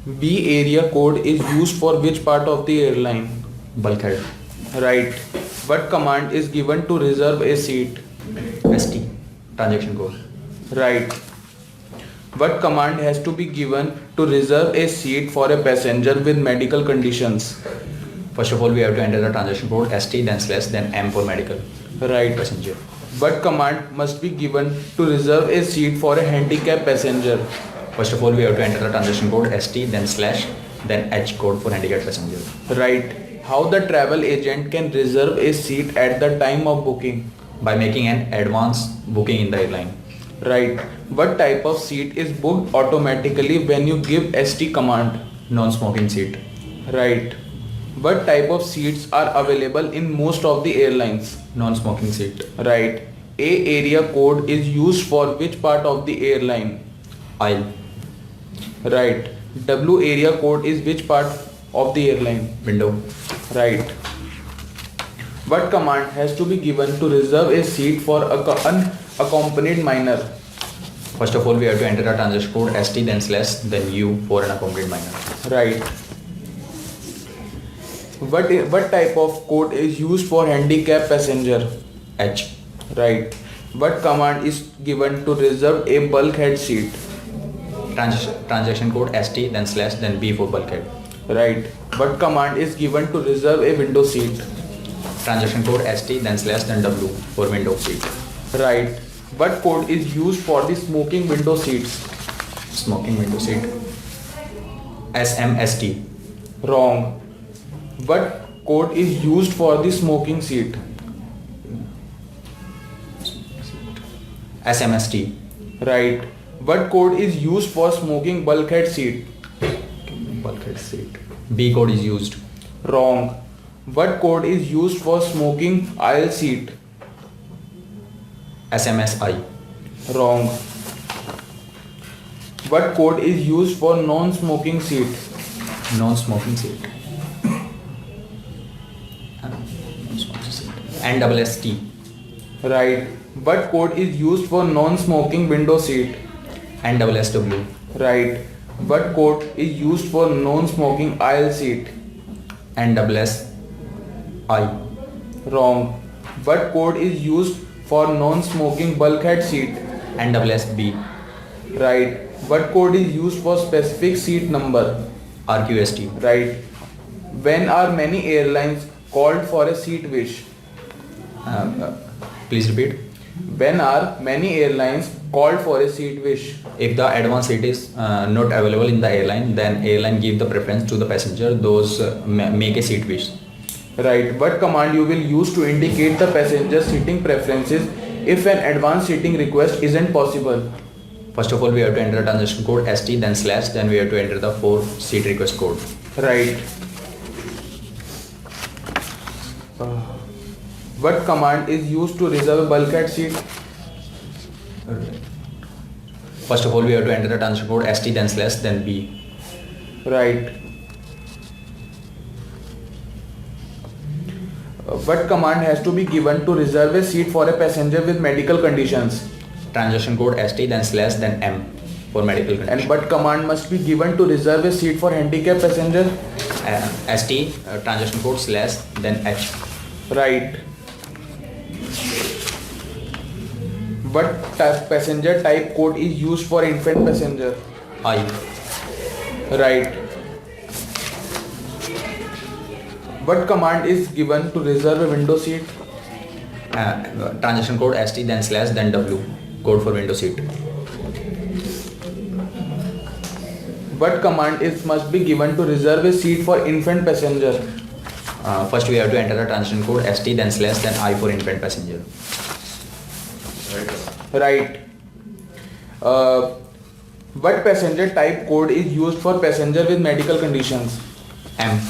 B area code is used for which part of the airline? Bulkhead. Right. What command is given to reserve a seat? ST. Transaction code. Right. What command has to be given to reserve a seat for a passenger with medical conditions? First of all, we have to enter the transaction code ST, then slash, then M for medical. Right. Passenger. What command must be given to reserve a seat for a handicapped passenger? First of all, we have to enter the transaction code ST, then slash, then H code for handicapped passenger. Right. How the travel agent can reserve a seat at the time of booking? By making an advance booking in the airline. Right. What type of seat is booked automatically when you give ST command? Non-smoking seat. Right. What type of seats are available in most of the airlines? Non-smoking seat. Right. A area code is used for which part of the airline? Aisle. Right. W area code is which part of the airline? Window. Right. What command has to be given to reserve a seat for unaccompanied minor? First of all, we have to enter the transaction code ST, then slash, then U for an accompanied minor. Right. What type of code is used for handicapped passenger? H. Right. What command is given to reserve a bulkhead seat? Transaction code ST, then slash, then B for bulkhead. Right. What command is given to reserve a window seat? Transaction code ST, then slash, then W for window seat. Right. What code is used for the smoking window seats? Smoking window seat. SMST. Wrong. What code is used for the smoking seat? SMST. Right. What code is used for smoking bulkhead seat? Bulkhead seat. B code is used. Wrong. What code is used for smoking aisle seat? SMSI. Wrong. What code is used for non-smoking seat? Non-smoking seat. NSST. Right. What code is used for non-smoking window seat? NSSW. Right. What code is used for non-smoking aisle seat? NSSI. Wrong. What code is used for non-smoking bulkhead seat? NSSB. Right. What code is used for specific seat number? RQST. Right. When are many airlines called for a seat wish? Please repeat. When are many airlines called for a seat wish? If the advance seat is not available in the airline, then airline give the preference to the passenger. Those make a seat wish. Right. What command you will use to indicate the passenger seating preferences if an advance seating request isn't possible? First of all, we have to enter the transaction code ST, then slash, then we have to enter the 4 seat request code. Right. What command is used to reserve a bulkhead seat? First of all, we have to enter the transaction code ST, then slash, then B. Right. What command has to be given to reserve a seat for a passenger with medical conditions? Transaction code ST, then slash, then M for medical condition. And what command must be given to reserve a seat for handicapped passenger? ST, transaction code slash, then H. Right. What passenger type code is used for infant passenger? I. Right. What command is given to reserve a window seat? Transaction code ST, then slash, then W code for window seat. What command must be given to reserve a seat for infant passenger? First we have to enter the transaction code ST, then slash, then I for infant passenger. Right. What passenger type code is used for passenger with medical conditions? M.